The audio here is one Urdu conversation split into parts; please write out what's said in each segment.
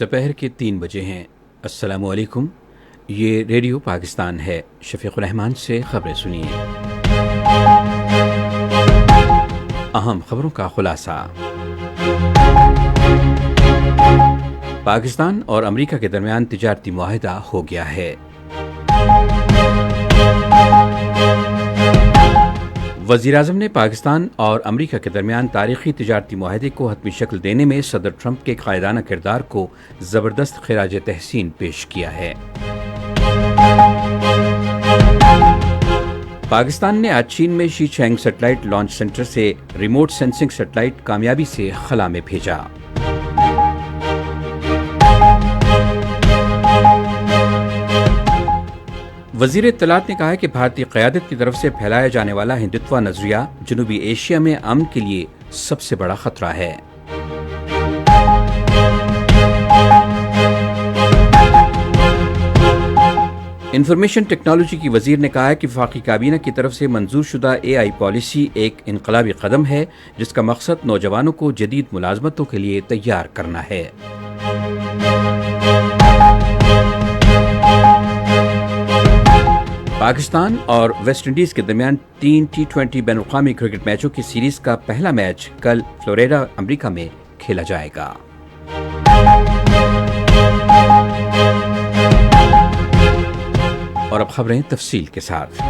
دوپہر کے 3 بجے ہیں۔ السلام علیکم، یہ ریڈیو پاکستان ہے۔ شفیق الرحمان سے خبریں سنیے۔ اہم خبروں کا خلاصہ۔ پاکستان اور امریکہ کے درمیان تجارتی معاہدہ ہو گیا ہے۔ وزیراعظم نے پاکستان اور امریکہ کے درمیان تاریخی تجارتی معاہدے کو حتمی شکل دینے میں صدر ٹرمپ کے قائدانہ کردار کو زبردست خراج تحسین پیش کیا ہے۔ پاکستان نے آج چین میں شی چینگ سیٹلائٹ لانچ سینٹر سے ریموٹ سینسنگ سیٹلائٹ کامیابی سے خلا میں بھیجا۔ وزیر اطلاعات نے کہا ہے کہ بھارتی قیادت کی طرف سے پھیلایا جانے والا ہندتوا نظریہ جنوبی ایشیا میں امن کے لیے سب سے بڑا خطرہ ہے۔ انفارمیشن ٹیکنالوجی کی وزیر نے کہا ہے کہ وفاقی کابینہ کی طرف سے منظور شدہ AI پالیسی ایک انقلابی قدم ہے جس کا مقصد نوجوانوں کو جدید ملازمتوں کے لیے تیار کرنا ہے۔ پاکستان اور ویسٹ انڈیز کے درمیان 3 T20 بین الاقوامی کرکٹ میچوں کی سیریز کا پہلا میچ کل فلوریڈا، امریکہ میں کھیلا جائے گا۔ اور اب خبریں تفصیل کے ساتھ۔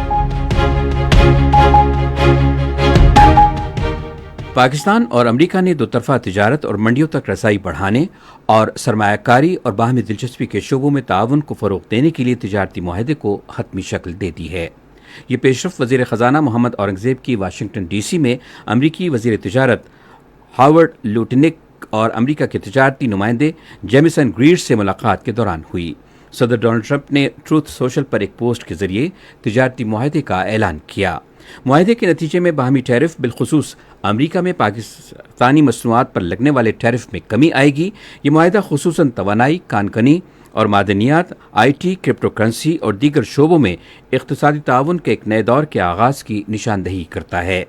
پاکستان اور امریکہ نے دو طرفہ تجارت اور منڈیوں تک رسائی بڑھانے اور سرمایہ کاری اور باہمی دلچسپی کے شعبوں میں تعاون کو فروغ دینے کے لیے تجارتی معاہدے کو حتمی شکل دے دی ہے۔ یہ پیش رفت وزیر خزانہ محمد اورنگزیب کی واشنگٹن ڈی سی میں امریکی وزیر تجارت ہاورڈ لوٹنک اور امریکہ کے تجارتی نمائندے جیمیسن گریڈ سے ملاقات کے دوران ہوئی۔ صدر ڈونلڈ ٹرمپ نے ٹروتھ سوشل پر ایک پوسٹ کے ذریعے تجارتی معاہدے کا اعلان کیا۔ معاہدے کے نتیجے میں باہمی ٹیرف، بالخصوص امریکہ میں پاکستانی مصنوعات پر لگنے والے ٹیرف میں کمی آئے گی۔ یہ معاہدہ خصوصاً توانائی، کان کنی اور معدنیات، IT، کرپٹو کرنسی اور دیگر شعبوں میں اقتصادی تعاون کے ایک نئے دور کے آغاز کی نشاندہی کرتا ہے۔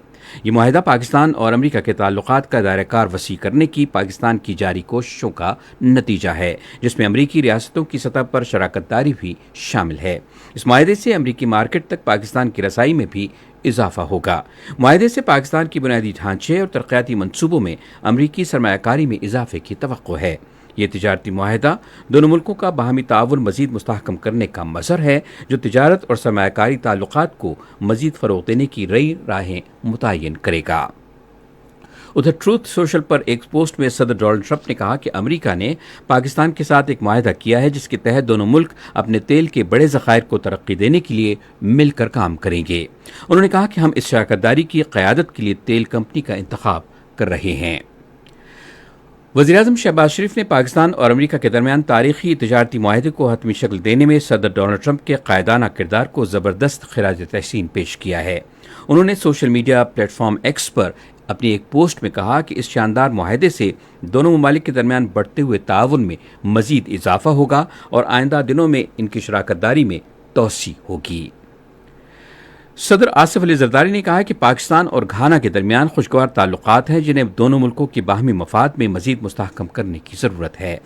یہ معاہدہ پاکستان اور امریکہ کے تعلقات کا دائرہ کار وسیع کرنے کی پاکستان کی جاری کوششوں کا نتیجہ ہے، جس میں امریکی ریاستوں کی سطح پر شراکت داری بھی شامل ہے۔ اس معاہدے سے امریکی مارکیٹ تک پاکستان کی رسائی میں بھی اضافہ ہوگا۔ معاہدے سے پاکستان کی بنیادی ڈھانچے اور ترقیاتی منصوبوں میں امریکی سرمایہ کاری میں اضافے کی توقع ہے۔ یہ تجارتی معاہدہ دونوں ملکوں کا باہمی تعاون مزید مستحکم کرنے کا مظہر ہے، جو تجارت اور سرمایہ کاری تعلقات کو مزید فروغ دینے کی نئی راہیں متعین کرے گا۔ ادھر ٹروتھ سوشل پر ایک پوسٹ میں صدر ڈونلڈ ٹرمپ نے کہا کہ امریکہ نے پاکستان کے ساتھ ایک معاہدہ کیا ہے جس کے تحت دونوں ملک اپنے تیل کے بڑے ذخائر کو ترقی دینے کے لیے مل کر کام کریں گے۔ انہوں نے کہا کہ ہم اس شراکت داری کی قیادت کے لیے تیل کمپنی کا انتخاب کر رہے ہیں۔ وزیراعظم شہباز شریف نے پاکستان اور امریکہ کے درمیان تاریخی تجارتی معاہدے کو حتمی شکل دینے میں صدر ڈونلڈ ٹرمپ کے قائدانہ کردار کو زبردست خراج تحسین پیش کیا ہے۔ انہوں نے social media platform X پر اپنی ایک پوسٹ میں کہا کہ اس شاندار معاہدے سے دونوں ممالک کے درمیان بڑھتے ہوئے تعاون میں مزید اضافہ ہوگا اور آئندہ دنوں میں ان کی شراکت داری میں توسیع ہوگی۔ صدر آصف علی زرداری نے کہا کہ پاکستان اور گھانا کے درمیان خوشگوار تعلقات ہیں جنہیں دونوں ملکوں کے باہمی مفاد میں مزید مستحکم کرنے کی ضرورت ہے۔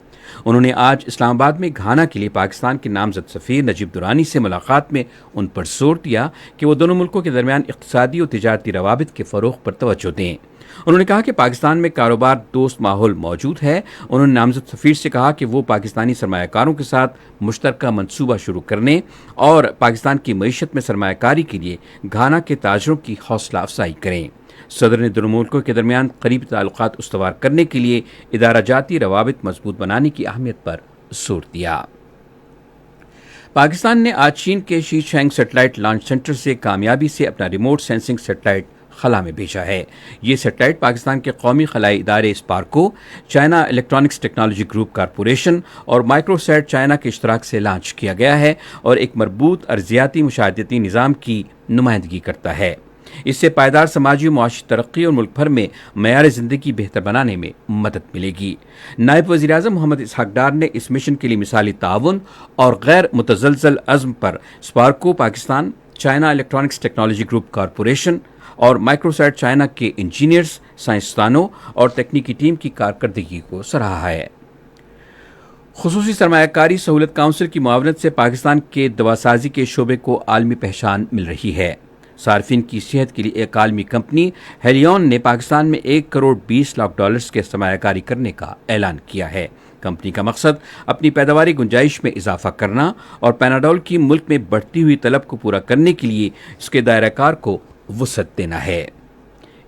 انہوں نے آج اسلام آباد میں گھانا کے لیے پاکستان کے نامزد سفیر نجیب درانی سے ملاقات میں ان پر زور دیا کہ وہ دونوں ملکوں کے درمیان اقتصادی اور تجارتی روابط کے فروغ پر توجہ دیں۔ انہوں نے کہا کہ پاکستان میں کاروبار دوست ماحول موجود ہے۔ انہوں نے نامزد سفیر سے کہا کہ وہ پاکستانی سرمایہ کاروں کے ساتھ مشترکہ منصوبہ شروع کرنے اور پاکستان کی معیشت میں سرمایہ کاری کے لیے گھانا کے تاجروں کی حوصلہ افزائی کریں۔ صدر نے دونوں ملکوں کے درمیان قریبی تعلقات استوار کرنے کے لیے ادارہ جاتی روابط مضبوط بنانے کی اہمیت پر زور دیا۔ پاکستان نے آج چین کے شی چینگ سیٹلائٹ لانچ سینٹر سے کامیابی سے اپنا ریموٹ سینسنگ سیٹلائٹ خلا میں بھیجا ہے۔ یہ سیٹلائٹ پاکستان کے قومی خلائی ادارے SUPARCO, China Electronics Technology Group Corporation اور مائکروسیٹ چائنا کے اشتراک سے لانچ کیا گیا ہے اور ایک مربوط ارضیاتی مشاہداتی نظام کی نمائندگی کرتا ہے۔ اس سے پائیدار سماجی و معاشی ترقی اور ملک بھر میں معیار زندگی بہتر بنانے میں مدد ملے گی۔ نائب وزیر اعظم محمد اسحاق ڈار نے اس مشن کے لیے مثالی تعاون اور غیر متزلزل عزم پر SUPARCO Pakistan, China Electronics Technology Group Corporation اور مائکروسیٹ چائنا کے انجینئرز، سائنسدانوں اور تکنیکی ٹیم کی کارکردگی کو سراہا ہے۔ خصوصی سرمایہ کاری سہولت کونسل کی معاونت سے پاکستان کے دواسازی کے شعبے کو عالمی پہچان مل رہی ہے۔ صارفین کی صحت کے لیے ایک عالمی کمپنی ہیلیون نے پاکستان میں $1 کروڑ 20 لاکھ کے سرمایہ کاری کرنے کا اعلان کیا ہے۔ کمپنی کا مقصد اپنی پیداواری گنجائش میں اضافہ کرنا اور پیناڈول کی ملک میں بڑھتی ہوئی طلب کو پورا کرنے کے لیے اس کے دائرہ کار کو وسعت دینا ہے۔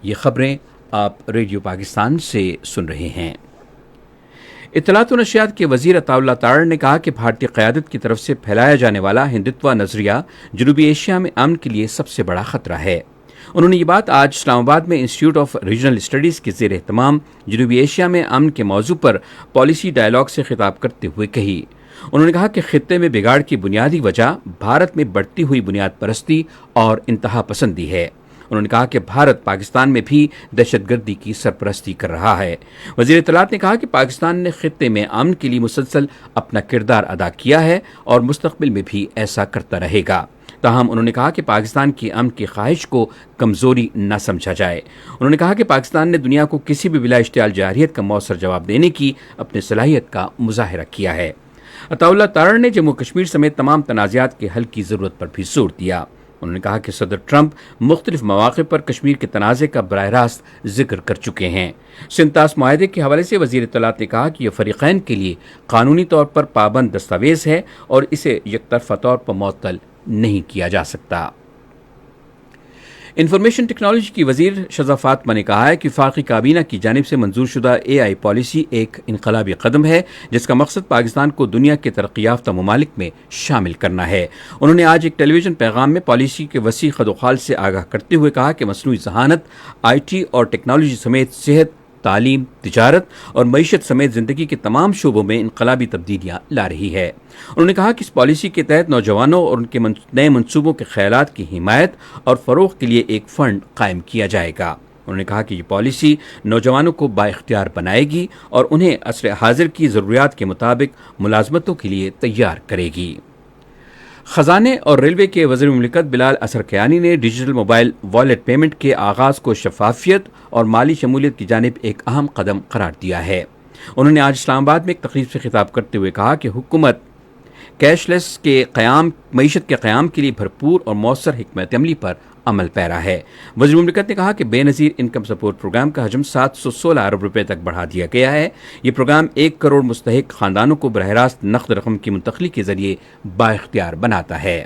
یہ خبریں آپ ریڈیو پاکستان سے سن رہے ہیں۔ اطلاعات و نشریات کے وزیر عطاء اللہ تارڑ نے کہا کہ بھارتی قیادت کی طرف سے پھیلایا جانے والا ہندتوا نظریہ جنوبی ایشیا میں امن کے لیے سب سے بڑا خطرہ ہے۔ انہوں نے یہ بات آج اسلام آباد میں انسٹی ٹیوٹ آف ریجنل اسٹڈیز کے زیر اہتمام جنوبی ایشیا میں امن کے موضوع پر پالیسی ڈائیلاگ سے خطاب کرتے ہوئے کہی۔ انہوں نے کہا کہ خطے میں بگاڑ کی بنیادی وجہ بھارت میں بڑھتی ہوئی بنیاد پرستی اور انتہا پسندی ہے۔ انہوں نے کہا کہ بھارت پاکستان میں بھی دہشت گردی کی سرپرستی کر رہا ہے۔ وزیر اطلاعات نے کہا کہ پاکستان نے خطے میں امن کے لیے مسلسل اپنا کردار ادا کیا ہے اور مستقبل میں بھی ایسا کرتا رہے گا۔ تاہم انہوں نے کہا کہ پاکستان کی امن کی خواہش کو کمزوری نہ سمجھا جائے۔ انہوں نے کہا کہ پاکستان نے دنیا کو کسی بھی بلا اشتعال جارحیت کا مؤثر جواب دینے کی اپنی صلاحیت کا مظاہرہ کیا ہے۔ عطاء اللہ تارڑ نے جموں کشمیر سمیت تمام تنازعات کے حل کی ضرورت پر بھی زور دیا۔ انہوں نے کہا کہ صدر ٹرمپ مختلف مواقع پر کشمیر کے تنازع کا براہ راست ذکر کر چکے ہیں۔ سنتاس معاہدے کے حوالے سے وزیر اطلاعات نے کہا کہ یہ فریقین کے لیے قانونی طور پر پابند دستاویز ہے اور اسے یک طرفہ طور پر معطل نہیں کیا جا سکتا۔ انفارمیشن ٹیکنالوجی کی وزیر شذا فاطمہ نے کہا ہے کہ وفاقی کابینہ کی جانب سے منظور شدہ AI پالیسی ایک انقلابی قدم ہے جس کا مقصد پاکستان کو دنیا کے ترقی یافتہ ممالک میں شامل کرنا ہے۔ انہوں نے آج ایک ٹیلی ویژن پیغام میں پالیسی کے وسیع خد و خال سے آگاہ کرتے ہوئے کہا کہ مصنوعی ذہانت IT اور ٹیکنالوجی سمیت صحت، تعلیم، تجارت اور معیشت سمیت زندگی کے تمام شعبوں میں انقلابی تبدیلیاں لا رہی ہے۔ انہوں نے کہا کہ اس پالیسی کے تحت نوجوانوں اور ان کے نئے منصوبوں کے خیالات کی حمایت اور فروغ کے لیے ایک فنڈ قائم کیا جائے گا۔ انہوں نے کہا کہ یہ پالیسی نوجوانوں کو بااختیار بنائے گی اور انہیں عصر حاضر کی ضروریات کے مطابق ملازمتوں کے لیے تیار کرے گی۔ خزانے اور ریلوے کے وزیر مملکت بلال اصغر کیانی نے ڈیجیٹل موبائل والیٹ پیمنٹ کے آغاز کو شفافیت اور مالی شمولیت کی جانب ایک اہم قدم قرار دیا ہے۔ انہوں نے آج اسلام آباد میں ایک تقریب سے خطاب کرتے ہوئے کہا کہ حکومت کیش لیس کے معیشت کے قیام کے لیے بھرپور اور مؤثر حکمت عملی پر عمل پیرا ہے۔ وزیر مملکت نے کہا کہ بے نظیر انکم سپورٹ پروگرام کا حجم 716 ارب روپے تک بڑھا دیا گیا ہے۔ یہ پروگرام 1 کروڑ مستحق خاندانوں کو براہ راست نقد رقم کی منتقلی کے ذریعے بااختیار بناتا ہے۔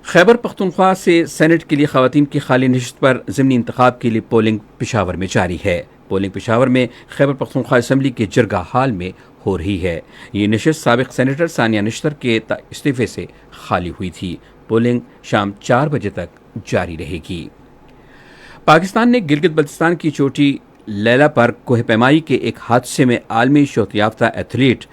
خیبر پختونخوا سے سینٹ کے لیے خواتین کی خالی نشست پر ضمنی انتخاب کے لیے پولنگ پشاور میں جاری ہے۔ پولنگ پشاور میں خیبر پختونخوا اسمبلی کے جرگہ ہال میں ہو رہی ہے۔ یہ نشست سابق سینیٹر ثانیہ نشتر کے استعفے سے خالی ہوئی تھی۔ پولنگ شام 4 بجے تک جاری رہے گی۔ پاکستان نے گلگت بلتستان کی چوٹی لیلا پر کوہ پیمائی کے ایک حادثے میں عالمی شہرت یافتہ ایتھلیٹ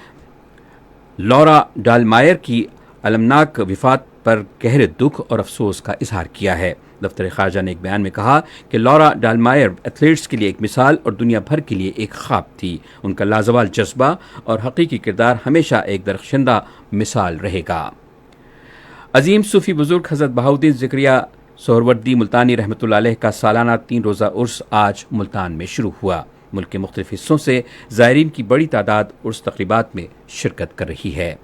لورا ڈالمائر کی المناک وفات پر گہرے دکھ اور افسوس کا اظہار کیا ہے۔ دفتر خارجہ نے ایک بیان میں کہا کہ لورا ڈالمائر ایتھلیٹس کے لیے ایک مثال اور دنیا بھر کے لیے ایک خواب تھی۔ ان کا لازوال جذبہ اور حقیقی کردار ہمیشہ ایک درخشندہ مثال رہے گا۔ عظیم صوفی بزرگ حضرت بہاؤالدین زکریہ سہروردی ملتانی رحمۃ اللہ علیہ کا سالانہ 3 روزہ عرس آج ملتان میں شروع ہوا۔ ملک کے مختلف حصوں سے زائرین کی بڑی تعداد عرس تقریبات میں شرکت کر رہی ہے۔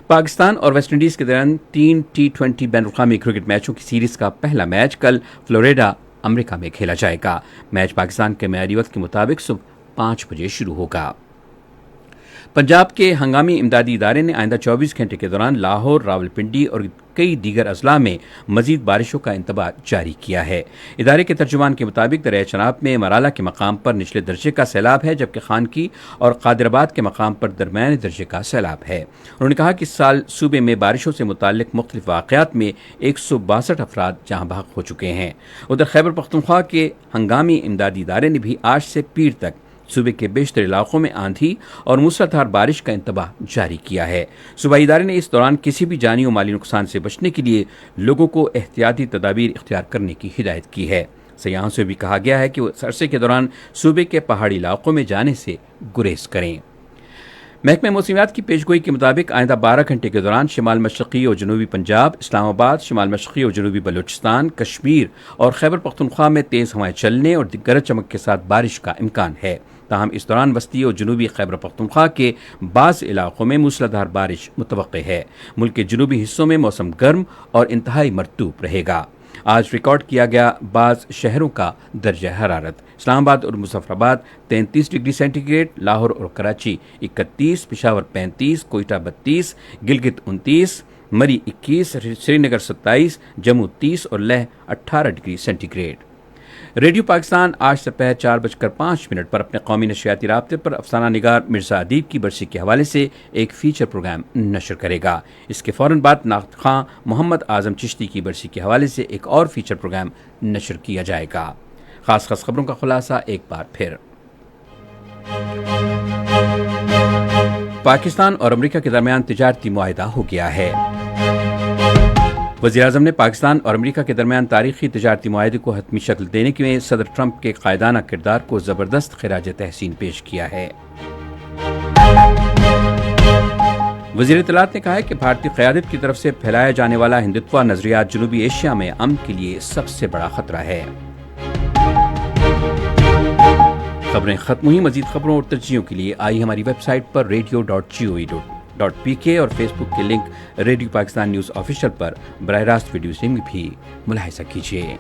پاکستان اور ویسٹ انڈیز کے درمیان 3 T20 بین الاقوامی کرکٹ میچوں کی سیریز کا پہلا میچ کل فلوریڈا، امریکہ میں کھیلا جائے گا۔ میچ پاکستان کے معیاری وقت کے مطابق صبح 5 بجے شروع ہوگا۔ پنجاب کے ہنگامی امدادی ادارے نے آئندہ 24 گھنٹے کے دوران لاہور، راولپنڈی اور کئی دیگر اضلاع میں مزید بارشوں کا انتباہ جاری کیا ہے۔ ادارے کے ترجمان کے مطابق دریائے چناب میں مرالہ کے مقام پر نچلے درجے کا سیلاب ہے، جبکہ خانکی اور قادرآباد کے مقام پر درمیانے درجے کا سیلاب ہے۔ انہوں نے کہا کہ اس سال صوبے میں بارشوں سے متعلق مختلف واقعات میں 162 افراد جاں بحق ہو چکے ہیں۔ ادھر خیبر پختونخوا کے ہنگامی امدادی ادارے نے بھی آج سے پیر تک صوبے کے بیشتر علاقوں میں آندھی اور موسلادھار بارش کا انتباہ جاری کیا ہے۔ صوبائی ادارے نے اس دوران کسی بھی جانی و مالی نقصان سے بچنے کے لیے لوگوں کو احتیاطی تدابیر اختیار کرنے کی ہدایت کی ہے۔ سیاحوں سے بھی کہا گیا ہے کہ وہ اس عرصے کے دوران صوبے کے پہاڑی علاقوں میں جانے سے گریز کریں۔ محکمہ موسمیات کی پیشگوئی کے مطابق آئندہ 12 گھنٹے کے دوران شمال مشرقی اور جنوبی پنجاب، اسلام آباد، شمال مشرقی اور جنوبی بلوچستان، کشمیر اور خیبر پختونخوا میں تیز ہوائیں چلنے اور گرج چمک کے ساتھ بارش کا امکان ہے۔ تاہم اس دوران وسطی اور جنوبی خیبر پختونخوا کے بعض علاقوں میں موسلادھار بارش متوقع ہے۔ ملک کے جنوبی حصوں میں موسم گرم اور انتہائی مرطوب رہے گا۔ آج ریکارڈ کیا گیا بعض شہروں کا درجہ حرارت: اسلام آباد اور مظفر آباد 33 ڈگری سینٹی گریڈ، لاہور اور کراچی 31، پشاور 35، کوئٹہ 32، گلگت 29، مری 21، سری نگر 27، جموں 30 اور Leh 18 degree centigrade. Radio Pakistan آج دوپہر 4:05 پر اپنے قومی نشریاتی رابطے پر افسانہ نگار مرزا ادیب کی برسی کے حوالے سے ایک فیچر پروگرام نشر کرے گا۔ اس کے فوراً بعد نعت خواں محمد اعظم چشتی کی برسی کے حوالے سے ایک اور فیچر پروگرام نشر کیا جائے گا۔ خاص خبروں کا خلاصہ ایک بار پھر۔ پاکستان اور امریکہ کے درمیان تجارتی معاہدہ ہو گیا ہے۔ وزیراعظم نے پاکستان اور امریکہ کے درمیان تاریخی تجارتی معاہدے کو حتمی شکل دینے میں صدر ٹرمپ کے قائدانہ کردار کو زبردست خراج تحسین پیش کیا ہے۔ وزیر اطلاعات نے کہا ہے کہ بھارتی قیادت کی طرف سے پھیلایا جانے والا ہندتوا نظریات جنوبی ایشیا میں امن کے لیے سب سے بڑا خطرہ ہے۔ خبریں ختم ہوئی۔ مزید خبروں اور تجزیوں کے لیے آئی ہماری ویب سائٹ پر radio.gov.pk اور فیس بک کے link radio Pakistan news official پر براہ راست ویڈیو سے بھی ملاحظہ کیجیے۔